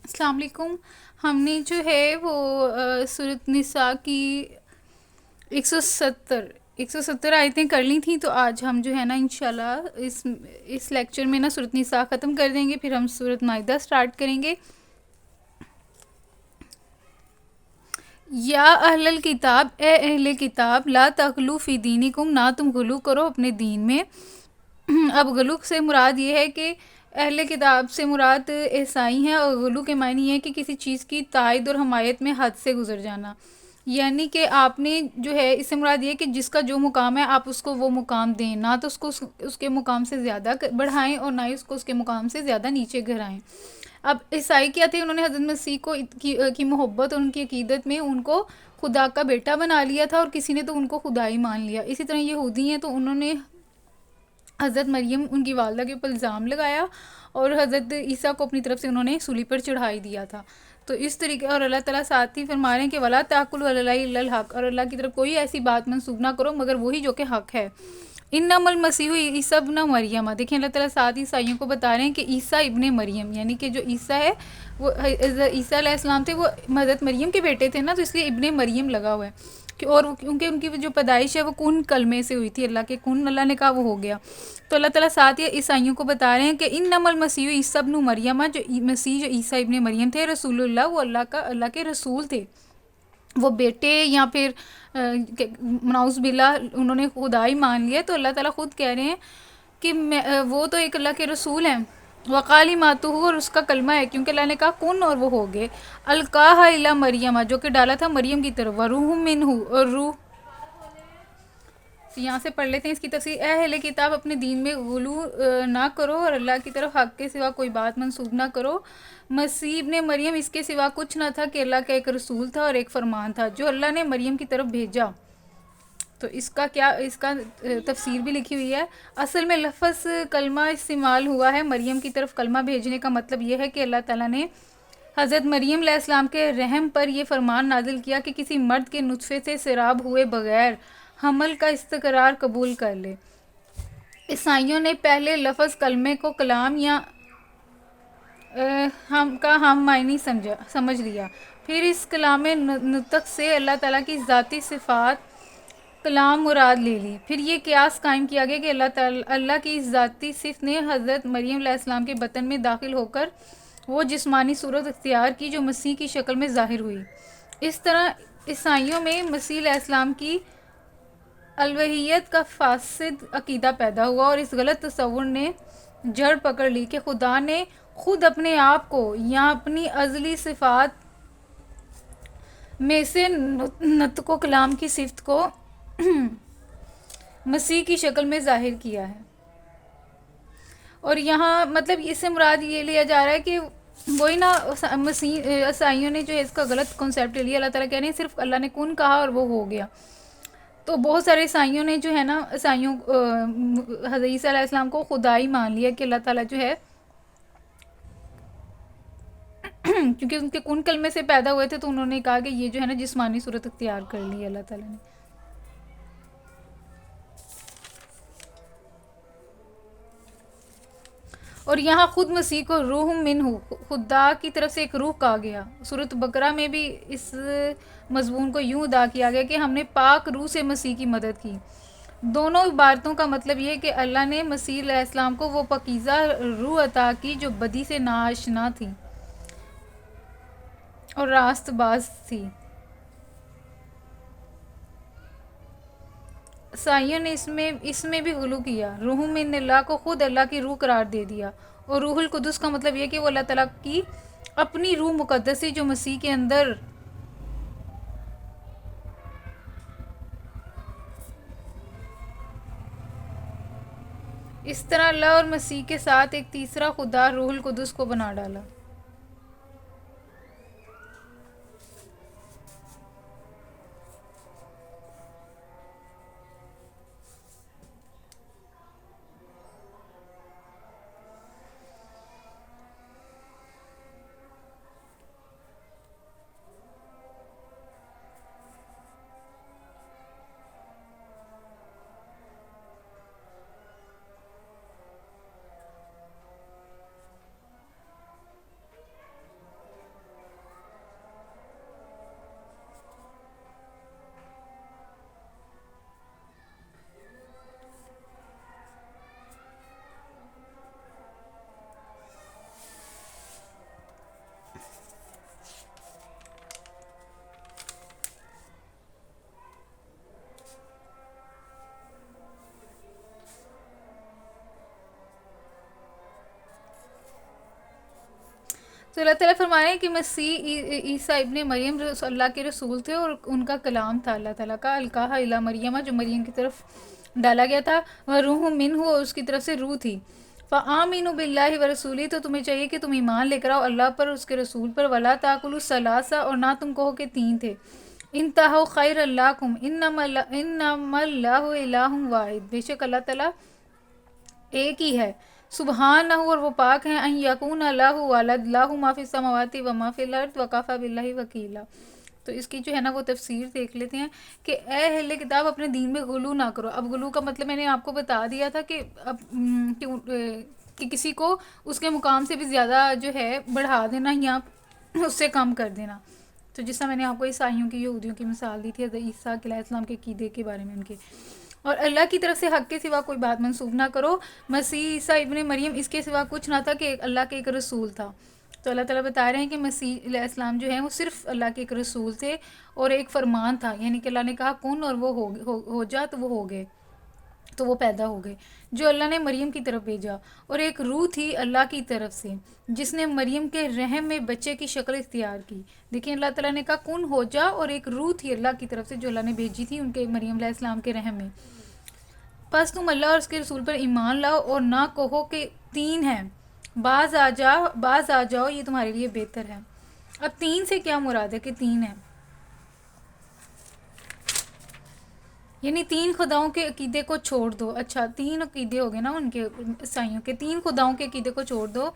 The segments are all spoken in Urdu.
السلام علیکم۔ ہم نے جو ہے وہ سورۃ نساء کی 170 آیتیں کر لی تھیں، تو آج ہم جو ہے نا انشاءاللہ اس لیکچر میں نا سورۃ نساء ختم کر دیں گے، پھر ہم سورۃ مائدہ سٹارٹ کریں گے۔ یا اہل الکتاب، اے اہل کتاب، لا تغلو فی دینکم، نہ تم غلو کرو اپنے دین میں۔ اب غلو سے مراد یہ ہے کہ اہل کتاب سے مراد عیسائی ہیں، اور غلو کے معنی یہ ہے کہ کسی چیز کی تائید اور حمایت میں حد سے گزر جانا، یعنی کہ آپ نے جو ہے اس سے مراد یہ ہے کہ جس کا جو مقام ہے آپ اس کو وہ مقام دیں، نہ تو اس کو اس کے مقام سے زیادہ بڑھائیں اور نہ ہی اس کو اس کے مقام سے زیادہ نیچے گرائیں۔ اب عیسائی کیا تھے، انہوں نے حضرت مسیح کو کی محبت اور ان کی عقیدت میں ان کو خدا کا بیٹا بنا لیا تھا، اور کسی نے تو ان کو خدا ہی مان لیا۔ اسی طرح یہودی ہیں تو انہوں نے حضرت مریم ان کی والدہ کے اوپر الزام لگایا، اور حضرت عیسیٰ کو اپنی طرف سے انہوں نے صلیب پر چڑھائی دیا تھا۔ تو اس طریقے، اور اللہ تعالیٰ ساتھ ہی فرما رہے ہیں کہ وَلَا تَأْكُلُوا عَلَى اللَّهِ إِلَّا الْحَقَّ، اور اللہ کی طرف کوئی ایسی بات منسوب نہ کرو مگر وہی جو کہ حق ہے۔ انما المسیح عیسیٰ ابن مریم، دیکھیں اللہ تعالیٰ ساتھ عیسائیوں کو بتا رہے ہیں کہ عیسیٰ ابن مریم، یعنی کہ جو عیسیٰ ہے وہ عیسیٰ علیہ السلام تھے، وہ حضرت مریم کے بیٹے تھے نا، تو اس لیے ابن مریم لگا ہوا ہے اور کیونکہ ان کی جو پیدائش ہے وہ کن کلمے سے ہوئی تھی، اللہ کے کن، اللہ نے کہا وہ ہو گیا۔ تو اللہ تعالیٰ ساتھ ہی عیسائیوں کو بتا رہے ہیں کہ انما المسیح عیسیٰ ابن مریم، جو مسیح جو عیسیٰ ابن مریم تھے، رسول اللہ، وہ اللہ کے رسول تھے، وہ بیٹے یا پھر نعوذ باللہ انہوں نے خدا ہی مان لیا۔ تو اللہ تعالیٰ خود کہہ رہے ہیں کہ وہ تو ایک اللہ کے رسول ہیں، وقالماتہ، اور اس کا کلمہ ہے، کیونکہ اللہ نے کہا کن اور وہ ہو گئے۔ القاہا الی مریم، جو کہ ڈالا تھا مریم کی طرف، وروح منہ، اور روح۔ یہاں سے پڑھ لیتے ہیں اس کی تفسیر۔ اے اہل کتاب، اپنے دین میں غلو نہ کرو اور اللہ کی طرف حق کے سوا کوئی بات منسوب نہ کرو۔ مسیح ابن مریم اس کے سوا کچھ نہ تھا کہ اللہ کا ایک رسول تھا اور ایک فرمان تھا جو اللہ نے مریم کی طرف بھیجا۔ تو اس کا تفسیر بھی لکھی ہوئی ہے۔ اصل میں لفظ کلمہ استعمال ہوا ہے مریم کی طرف، کلمہ بھیجنے کا مطلب یہ ہے کہ اللہ تعالیٰ نے حضرت مریم علیہ السلام کے رحم پر یہ فرمان نازل کیا کہ کسی مرد کے نطفے سے سیراب ہوئے بغیر حمل کا استقرار قبول کر لے۔ عیسائیوں نے پہلے لفظ کلمے کو کلام یا ہم معنی سمجھ لیا، پھر اس کلام نطق سے اللہ تعالیٰ کی ذاتی صفات کلام مراد لے لی۔ پھر یہ قیاس قائم کیا گیا کہ اللہ کی اس ذاتی صفت نے حضرت مریم علیہ السلام کے بطن میں داخل ہو کر وہ جسمانی صورت اختیار کی جو مسیح کی شکل میں ظاہر ہوئی۔ اس طرح عیسائیوں میں مسیح علیہ السلام کی الوہیت کا فاسد عقیدہ پیدا ہوا، اور اس غلط تصور نے جڑ پکڑ لی کہ خدا نے خود اپنے آپ کو یا اپنی ازلی صفات میں سے نطق و کلام کی صفت کو مسیح کی شکل میں ظاہر کیا ہے۔ اور یہاں مطلب اس سے مراد یہ لیا جا رہا ہے کہ وہی نا، عیسائیوں نے جو ہے اس کا غلط کنسیپٹ لیا۔ اللہ تعالیٰ کہہ رہے ہیں صرف اللہ نے کن کہا اور وہ ہو گیا۔ تو بہت سارے عیسائیوں نے جو ہے نا، حضرت عیسیٰ علیہ السلام کو خدا ہی مان لیا کہ اللہ تعالیٰ جو ہے کیونکہ ان کے کن کلمے سے پیدا ہوئے تھے، تو انہوں نے کہا کہ یہ جو ہے نا جسمانی صورت اختیار کر لی اللہ تعالیٰ نے۔ اور یہاں خود مسیح کو روح منہ، خدا کی طرف سے ایک روح کہا گیا۔ سورۃ بقرہ میں بھی اس مضمون کو یوں ادا کیا گیا کہ ہم نے پاک روح سے مسیح کی مدد کی۔ دونوں عبارتوں کا مطلب یہ ہے کہ اللہ نے مسیح علیہ السلام کو وہ پاکیزہ روح عطا کی جو بدی سے ناآشنا تھی اور راست باز تھی۔ عیسائیوں نے اس میں بھی غلو کیا، روح من اللہ کو خود اللہ کی روح قرار دے دیا، اور روح القدس کا مطلب یہ کہ وہ اللہ تعالیٰ کی اپنی روح مقدس جو مسیح کے اندر اس طرح اللہ اور مسیح کے ساتھ ایک تیسرا خدا روح القدس کو بنا ڈالا۔ تو اللہ تعالیٰ فرما رہے ہیں کہ مسیح عیسیٰ ابن مریم اللہ کے رسول تھے اور ان کا کلام تھا اللہ تعالیٰ کا، القاہ الی مریم، جو مریم کی طرف ڈالا گیا تھا، وہ روح منہ، اور اس کی طرف سے روح تھی۔ فآمنوا باللہ ورسولہ، تو تمہیں چاہیے کہ تم ایمان لے کر آؤ اللہ پر اور اس کے رسول پر، ولا تاکلوا ثلاثہ، اور نہ تم کہو کہ تین تھے، انتہوا خیر لکم، انما اللہ الہ واحد، بے شک اللہ تعالیٰ ایک ہی ہے، سبحانہ، اور وہ پاک ہیں، ان یکون لہ ولد، لہ ما فی السماوات و ما فی الارض وکفی باللہ وکیلا۔ تو اس کی جو ہے نا وہ تفسیر دیکھ لیتے ہیں کہ اے اہل کتاب اپنے دین میں غلو نہ کرو۔ اب غلو کا مطلب میں نے آپ کو بتا دیا تھا کہ اب کہ کسی کو اس کے مقام سے بھی زیادہ جو ہے بڑھا دینا یا اس سے کم کر دینا۔ تو جس طرح میں نے آپ کو عیسائیوں کی، یہودیوں کی مثال دی تھی حضرت عیسیٰ علیہ السلام کے عقیدے کے بارے میں ان کے، اور اللہ کی طرف سے حق کے سوا کوئی بات منسوب نہ کرو۔ مسیح عیسیٰ ابن مریم اس کے سوا کچھ نہ تھا کہ اللہ کے ایک رسول تھا۔ تو اللہ تعالیٰ بتا رہے ہیں کہ مسیح علیہ السلام جو ہیں وہ صرف اللہ کے ایک رسول تھے اور ایک فرمان تھا، یعنی کہ اللہ نے کہا کن اور وہ ہو جا، تو وہ ہو گئے، تو وہ پیدا ہو گئے، جو اللہ نے مریم کی طرف بھیجا، اور ایک روح تھی اللہ کی طرف سے جس نے مریم کے رحم میں بچے کی شکل اختیار کی۔ دیکھیں اللہ تعالیٰ نے کہا کن ہو جا، اور ایک روح تھی اللہ کی طرف سے جو اللہ نے بھیجی تھی ان کے مریم علیہ السلام کے رحم میں۔ پس تم اللہ اور اس کے رسول پر ایمان لاؤ اور نہ کہو کہ تین ہیں، بعض آ جاؤ، یہ تمہارے لیے بہتر ہے۔ اب تین سے کیا مراد ہے کہ تین ہے؟ یعنی تین خداؤں کے عقیدے کو چھوڑ دو۔ اچھا، تین عقیدے ہو گئے نا ان کے، عیسائیوں کے، تین خداؤں کے عقیدے کو چھوڑ دو،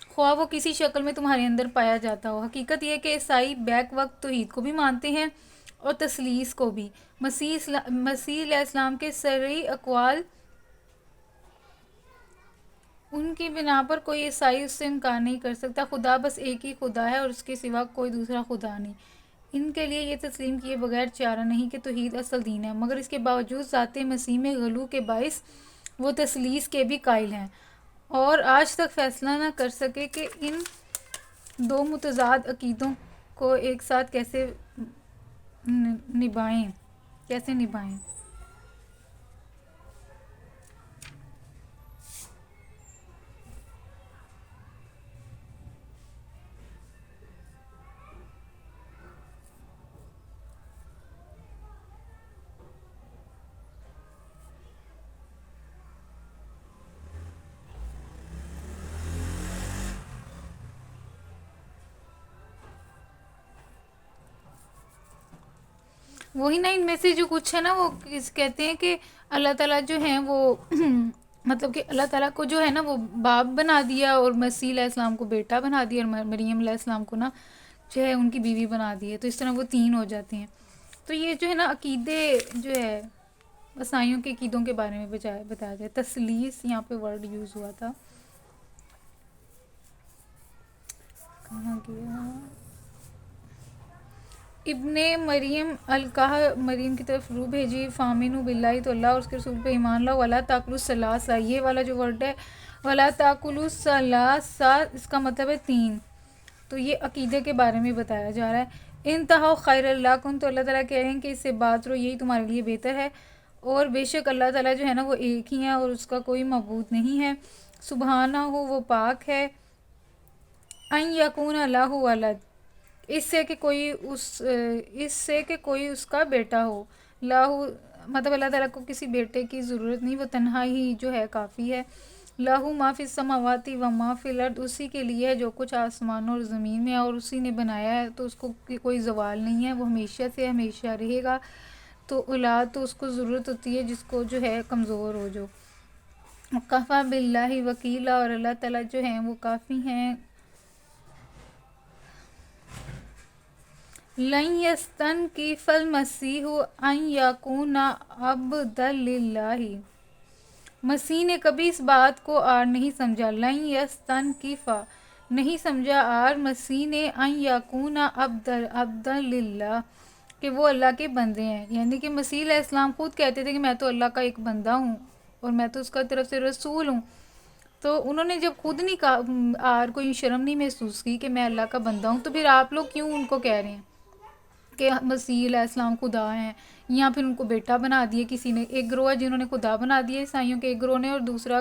خواہ وہ کسی شکل میں تمہارے اندر پایا جاتا ہو۔ حقیقت یہ ہے کہ عیسائی بیک وقت توحید کو بھی مانتے ہیں اور تثلیث کو بھی۔ مسیح علیہ السلام کے صریح اقوال ان کی بنا پر کوئی عیسائی اس سے انکار نہیں کر سکتا، خدا بس ایک ہی خدا ہے اور اس کے سوا کوئی دوسرا خدا نہیں۔ ان کے لیے یہ تسلیم کیے بغیر چارہ نہیں کہ توحید اصل دین ہے، مگر اس کے باوجود ذات مسیح میں غلو کے باعث وہ تثلیث کے بھی قائل ہیں اور آج تک فیصلہ نہ کر سکے کہ ان دو متضاد عقیدوں کو ایک ساتھ کیسے نبھائیں۔ وہی نا، ان میں سے جو کچھ ہے نا وہ کہتے ہیں کہ اللہ تعالیٰ جو ہیں وہ مطلب کہ اللہ تعالیٰ کو جو ہے نا وہ باپ بنا دیا اور مسیح علیہ السلام کو بیٹا بنا دیا اور مریم علیہ السلام کو نا جو ہے ان کی بیوی بنا دی ہے، تو اس طرح وہ تین ہو جاتے ہیں۔ تو یہ جو ہے نا عقیدے جو ہے عیسائیوں کے عقیدوں کے بارے میں بتایا جائے، تثلیث یہاں پہ ورڈ یوز ہوا تھا، کہاں گیا؟ ابن مریم القاہ، مریم کی طرف روح بھیجی، فامنوا باللہ، تو اللہ اور اس کے رسول پہ ایمان لاؤ، ولا تاکلوا ثلاثہ، یہ والا جو ورڈ ہے ولا تاکلوا ثلاثہ، اس کا مطلب ہے تین۔ تو یہ عقیدے کے بارے میں بتایا جا رہا ہے۔ انتہوا خیر لکم، تو اللہ تعالیٰ کہہ رہے ہیں کہ اس سے بات رو، یہی تمہارے لیے بہتر ہے، اور بے شک اللہ تعالیٰ جو ہے نا وہ ایک ہی ہے اور اس کا کوئی معبود نہیں ہے، سبحانہ ہو، وہ پاک ہے، ان یکون لہ ولد، اس سے کہ کوئی اس کا بیٹا ہو، لاہو مطلب اللہ تعالیٰ کو کسی بیٹے کی ضرورت نہیں، وہ تنہا ہی جو ہے کافی ہے، لاہو ما فی السماوات و ما فی الارض، اسی کے لیے ہے جو کچھ آسمانوں اور زمین میں، اور اسی نے بنایا ہے، تو اس کو کوئی زوال نہیں ہے، وہ ہمیشہ سے ہمیشہ رہے گا۔ تو اولاد تو اس کو ضرورت ہوتی ہے جس کو جو ہے کمزور ہو، جو کفا باللہ وکیلا، اور اللہ تعالیٰ جو ہیں وہ کافی ہیں۔ لن یستنکف المسیح ان یکون عبدا للہ، مسیح نے کبھی اس بات کو آر نہیں سمجھا، لن یستنکف نہیں سمجھا آر مسیح نے، ان یکون عبدا للہ کہ وہ اللہ کے بندے ہیں، یعنی کہ مسیح علیہ السلام خود کہتے تھے کہ میں تو اللہ کا ایک بندہ ہوں اور میں تو اس کا طرف سے رسول ہوں۔ تو انہوں نے جب خود نہیں کہا، آر کوئی شرم نہیں محسوس کی کہ میں اللہ کا بندہ ہوں، تو پھر آپ لوگ کیوں ان کو کہہ رہے ہیں کہ مسیح علیہ السلام خدا ہیں، یا پھر ان کو بیٹا بنا دیے کسی نے؟ ایک گروہ ہے جنہوں نے خدا بنا دیا عیسائیوں کے ایک گروہ نے، اور دوسرا